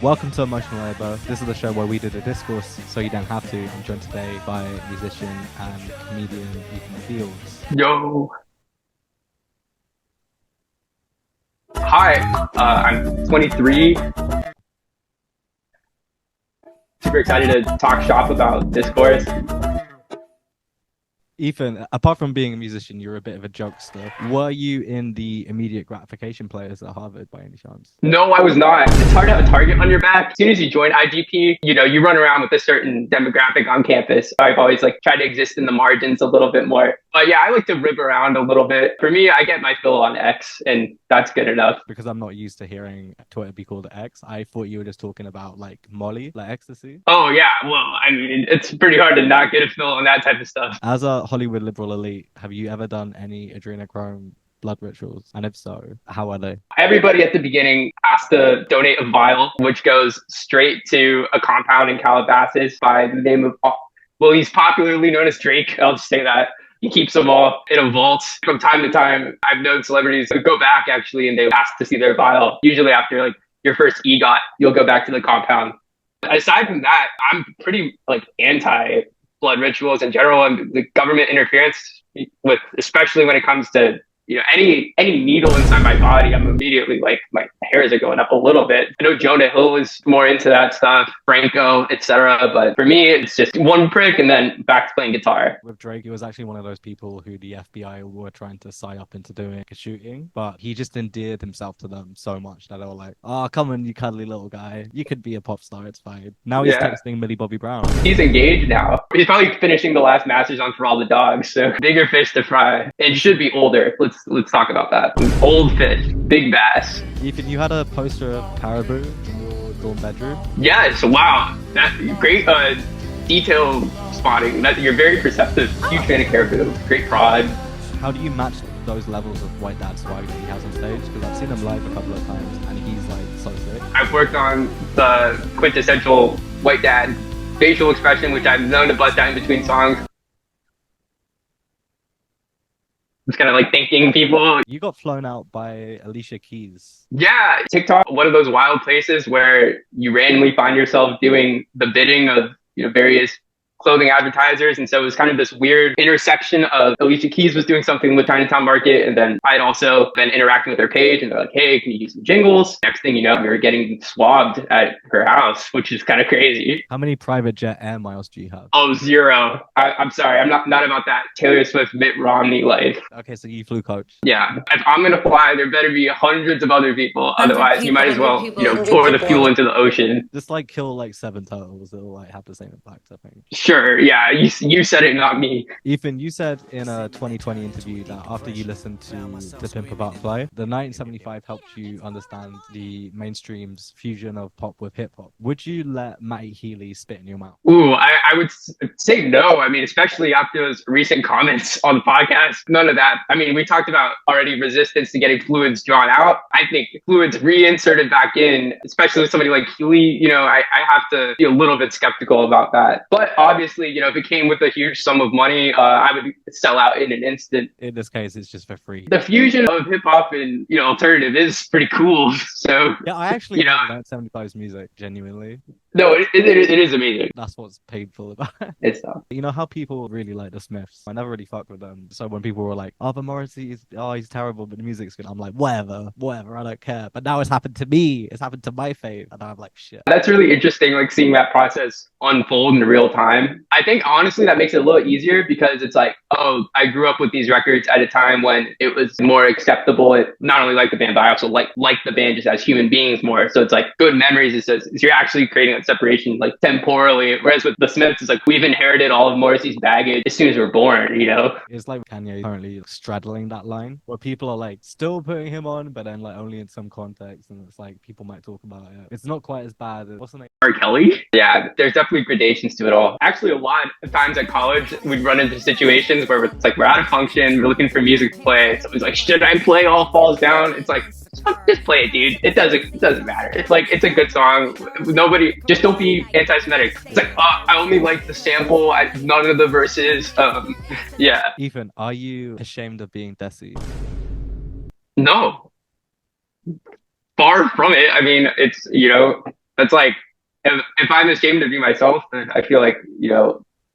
Welcome to Emotional Labor. This is the show where we do the discourse so you don't have to. I'm joined today by musician and comedian Ethan Fields. Yo. Hi, I'm 23. Super excited to talk shop about discourse. Ethan, apart from being a musician, you're a bit of a jokester. Were you in the immediate gratification players at Harvard by any chance? No, I was not. It's hard to have a target on your back. As soon as you join IGP, you run around with a certain demographic on campus. I've always tried to exist in the margins a little bit more. But yeah, I like to rib around a little bit. For me, I get my fill on X, and that's good enough. Because I'm not used to hearing Twitter be called X, I thought you were just talking about Molly, like ecstasy. Oh yeah, well, I mean, it's pretty hard to not get a fill on that type of stuff. As a Hollywood liberal elite, have you ever done any adrenochrome blood rituals? And if so, how are they? Everybody at the beginning has to donate a vial, which goes straight to a compound in Calabasas by the name of, well, he's popularly known as Drake. I'll just say that. He keeps them all in a vault. From time to time, I've known celebrities who go back actually and they ask to see their vial. Usually after your first EGOT, you'll go back to the compound. Aside from that, I'm pretty anti blood rituals in general and the government interference with, especially when it comes to any needle inside my body. I'm immediately my hairs are going up a little bit. I know Jonah Hill is more into that stuff, Franco, etc. But for me, it's just one prick and then back to playing guitar. With Drake, he was actually one of those people who the FBI were trying to sign up into doing a shooting, but he just endeared himself to them so much that they were like, "Oh, come on, you cuddly little guy. You could be a pop star. It's fine." Now he's texting Millie Bobby Brown. He's engaged now. He's probably finishing the last Masters on For All the Dogs. So bigger fish to fry. And should be older. Let's talk about that. Old fish, big bass. Ethan, you had a poster of Caribou in your dorm bedroom. Yes, wow. That's great detail spotting. You're very perceptive. Huge fan of Caribou. Great prod. How do you match those levels of white dad swag that he has on stage? Because I've seen him live a couple of times and he's so sick. I've worked on the quintessential white dad facial expression, which I've known to bust out in between songs. Just kind of thanking people. You got flown out by Alicia Keys. Yeah, TikTok, one of those wild places where you randomly find yourself doing the bidding of various clothing advertisers. And so it was kind of this weird intersection of Alicia Keys was doing something with Chinatown Market. And then I'd also been interacting with her page and they're like, "Hey, can you do some jingles?" Next thing you know, we were getting swabbed at her house, which is kind of crazy. How many private jet air miles do you have? Oh, zero. I'm sorry. I'm not about that Taylor Swift, Mitt Romney life. Okay, so you flew coach. Yeah. If I'm going to fly, there better be hundreds of other people. Otherwise, you might as well, pour the fuel into the ocean. Just kill 7 turtles. It'll have the same impact, I think. Sure. Yeah. You said it, not me. Ethan, you said in a 2020 interview that after you listened to The Pimp a Butterfly, the 1975 helped you understand the mainstream's fusion of pop with hip hop. Would you let Matty Healy spit in your mouth? Ooh, I would say no. I mean, especially after those recent comments on the podcast, none of that. I mean, we talked about already resistance to getting fluids drawn out. I think fluids reinserted back in, especially with somebody like Healy, I have to be a little bit skeptical about that. But obviously, if it came with a huge sum of money, I would sell out in an instant. In this case, it's just for free. The fusion of hip hop and, alternative is pretty cool. So, yeah, I actually like 75's music, genuinely. No, it is amazing. That's what's painful about it. It's tough. You know how people really like the Smiths? I never really fucked with them. So when people were like, "Oh, but Morrissey he's terrible, but the music's good," I'm like, whatever, I don't care. But now it's happened to me. It's happened to my fave. And I'm like, shit. That's really interesting, seeing that process unfold in real time. I think, honestly, that makes it a little easier because it's oh, I grew up with these records at a time when it was more acceptable. It not only like the band, but I also like the band just as human beings more. So it's good memories. It's just, you're actually creating that separation temporally. Whereas with the Smiths, it's we've inherited all of Morrissey's baggage as soon as we're born, It's like Kanye currently straddling that line where people are still putting him on, but then only in some context. And it's people might talk about it. It's not quite as bad as, what's the name? R. Kelly? Yeah, there's definitely gradations to it all. Actually, a lot of times at college, we'd run into situations where it's we're at a function, we're looking for music to play. Someone's like, "Should I play All Falls Down?" It's just play it, dude. It doesn't matter. It's a good song. Nobody, just don't be anti-Semitic. It's I only like the sample, none of the verses. Yeah. Ethan, are you ashamed of being Desi? No. Far from it. I mean, it's, That's like if I'm ashamed of you myself, then I feel like,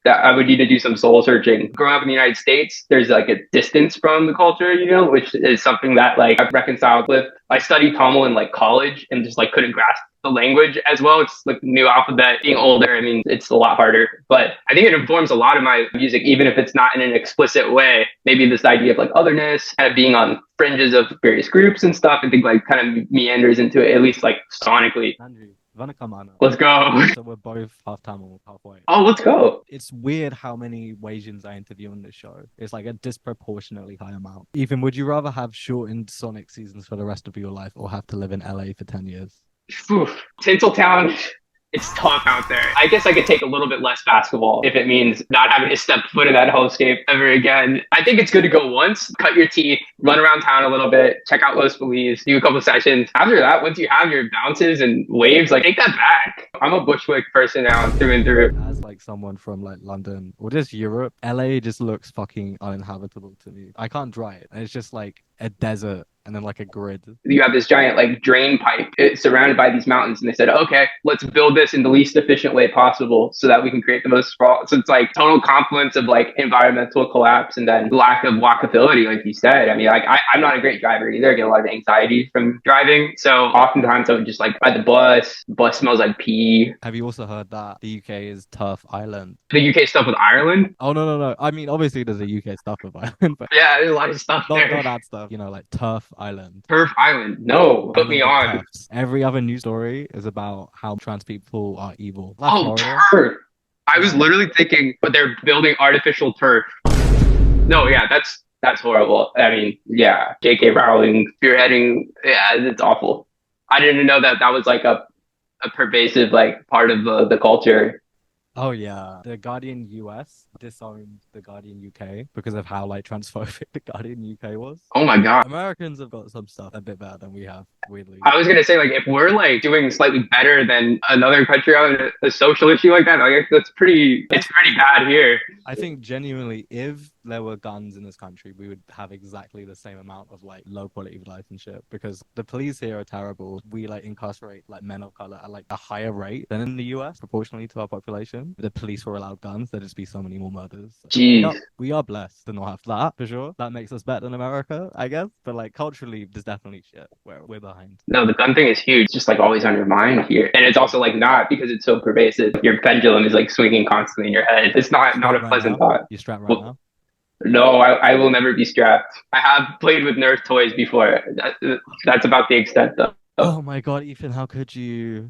that I would need to do some soul searching. Growing up in the United States, there's like a distance from the culture, which is something that like I've reconciled with. I studied Tamil in like college and just like couldn't grasp the language as well. It's like new alphabet. Being older, I mean, it's a lot harder. But I think it informs a lot of my music, even if it's not in an explicit way. Maybe this idea of like otherness, kind of being on fringes of various groups and stuff, I think like kind of meanders into it, at least like sonically. Andrew, Vanakamana. Let's go. So we're both half Tamil, half white. Oh, let's go. It's weird how many wasians I interview on this show. It's like a disproportionately high amount. Ethan, would you rather have shortened Sonic seasons for the rest of your life or have to live in LA for 10 years? Tinseltown, it's tough out there. I guess I could take a little bit less basketball if it means not having to step foot in that hellscape ever again. I think it's good to go once, cut your teeth, run around town a little bit, check out Los Feliz, do a couple sessions. After that, once you have your bounces and waves, like take that back. I'm a Bushwick person now through and through. As like someone from like London or just Europe, LA just looks fucking uninhabitable to me. I can't drive. It's just like a desert and then like a grid. You have this giant like drain pipe. It's surrounded by these mountains, and they said, okay, let's build this in the least efficient way possible so that we can create the most sprawl. So it's like total confluence of like environmental collapse and then lack of walkability, like you said. I mean, like I'm not a great driver either. I get a lot of anxiety from driving. So oftentimes I would just like ride the bus. The bus smells like pee. Have you also heard that the UK is tough island? The UK stuff with Ireland? Oh, no. I mean, obviously there's a UK stuff with Ireland, but yeah, there's a lot of stuff there. Not that stuff, like tough island. Turf Island. No, put me on. Tufts. Every other news story is about how trans people are evil. Oh, turf. I was literally thinking, but they're building artificial turf. No, yeah, that's horrible. I mean, yeah, J.K. Rowling spearheading. Yeah, it's awful. I didn't know that was like a pervasive like part of the culture. Oh yeah, the Guardian US disowned the Guardian UK because of how like transphobic the Guardian UK was. Oh my god, Americans have got some stuff a bit better than we have, weirdly. I was gonna say like if we're like doing slightly better than another country on a social issue like that, like it's pretty bad here. I think genuinely, if there were guns in this country, we would have exactly the same amount of like low quality of life and shit. Because the police here are terrible. We like incarcerate like men of color at like a higher rate than in the US proportionally to our population. If the police were allowed guns, there'd just be so many more murders. Jeez. We are blessed to not have that for sure. That makes us better than America, I guess. But like culturally, there's definitely shit where we're behind. No, the gun thing is huge. It's just like always on your mind here, and it's also like not because it's so pervasive. Your pendulum is like swinging constantly in your head. It's not a pleasant thought. You strapped right now? No, I will never be strapped. I have played with Nerf toys before. That's about the extent, though. Oh my god, Ethan, how dare you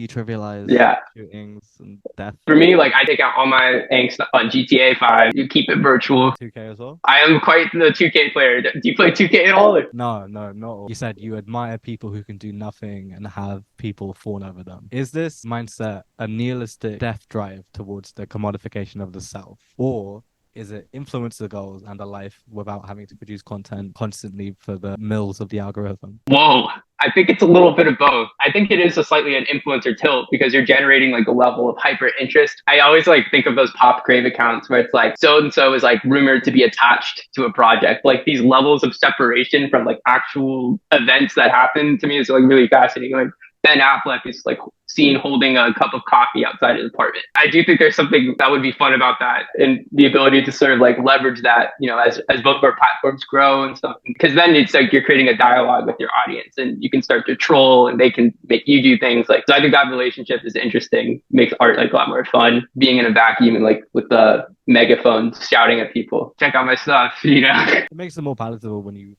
trivialize shootings and death? For me, like I take out all my angst on GTA 5. You keep it virtual. 2K as well? I am quite the 2K player. Do you play 2K at all? No, not all. You said you admire people who can do nothing and have people fawn over them. Is this mindset a nihilistic death drive towards the commodification of the self? Or is it influencer goals and a life without having to produce content constantly for the mills of the algorithm? Whoa. I think it's a little bit of both. I think it is a slightly an influencer tilt because you're generating like a level of hyper interest. I always like think of those pop crave accounts where it's like so-and-so is like rumored to be attached to a project. Like these levels of separation from like actual events that happen to me is like really fascinating. Like Ben Affleck is like seen holding a cup of coffee outside his apartment. I do think there's something that would be fun about that and the ability to sort of like leverage that, as both of our platforms grow and stuff. Because then it's like you're creating a dialogue with your audience and you can start to troll and they can make you do things like, so I think that relationship is interesting, makes art like a lot more fun. Being in a vacuum and like with the megaphone shouting at people, check out my stuff, It makes it more palatable when you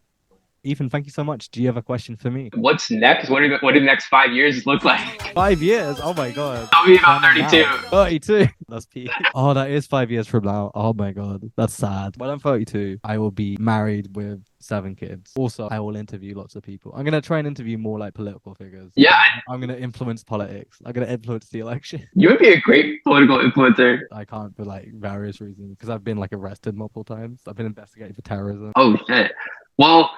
Ethan, thank you so much. Do you have a question for me? What's next? What do the next 5 years look like? 5 years? Oh my god. I'll be about 32. 32. That's peak. Oh, that is 5 years from now. Oh my god. That's sad. When I'm 32, I will be married with 7 kids. Also, I will interview lots of people. I'm going to try and interview more like political figures. Yeah. I'm going to influence politics. I'm going to influence the election. You would be a great political influencer. I can't for like various reasons because I've been like arrested multiple times. I've been investigated for terrorism. Oh shit. Well,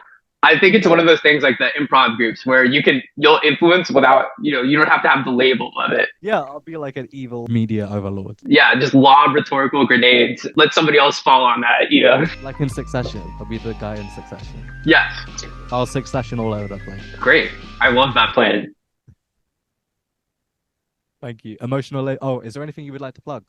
I think it's one of those things like the improv groups where you'll influence without, you don't have to have the label of it. Yeah, I'll be like an evil media overlord. Yeah, just lob rhetorical grenades. Let somebody else fall on that, Like in Succession. I'll be the guy in Succession. Yes. I'll Succession all over the place. Great. I love that plan. Thank you. Oh, is there anything you would like to plug?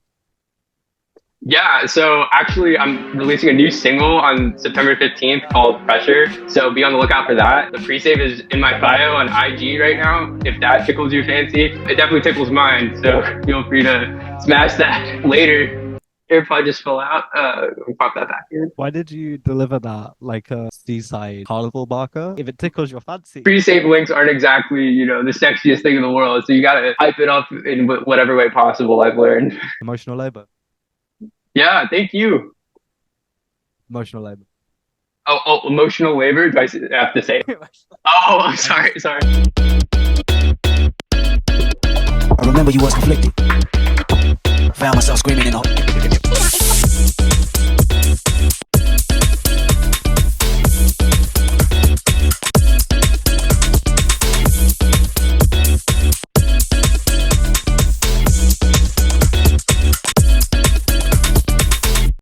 Yeah, so actually, I'm releasing a new single on September 15th called Pressure. So be on the lookout for that. The pre-save is in my bio on IG right now. If that tickles your fancy, it definitely tickles mine. So feel free to smash that later. AirPod just fell out. Pop that back in. Why did you deliver that like a seaside carnival barker? If it tickles your fancy. Pre-save links aren't exactly, the sexiest thing in the world. So you gotta hype it up in whatever way possible, I've learned. Emotional labor. Yeah, thank you. Emotional labor. Oh, emotional labor? Do I have to say it? Oh, I'm sorry. I remember you was conflicted. Found myself screaming in the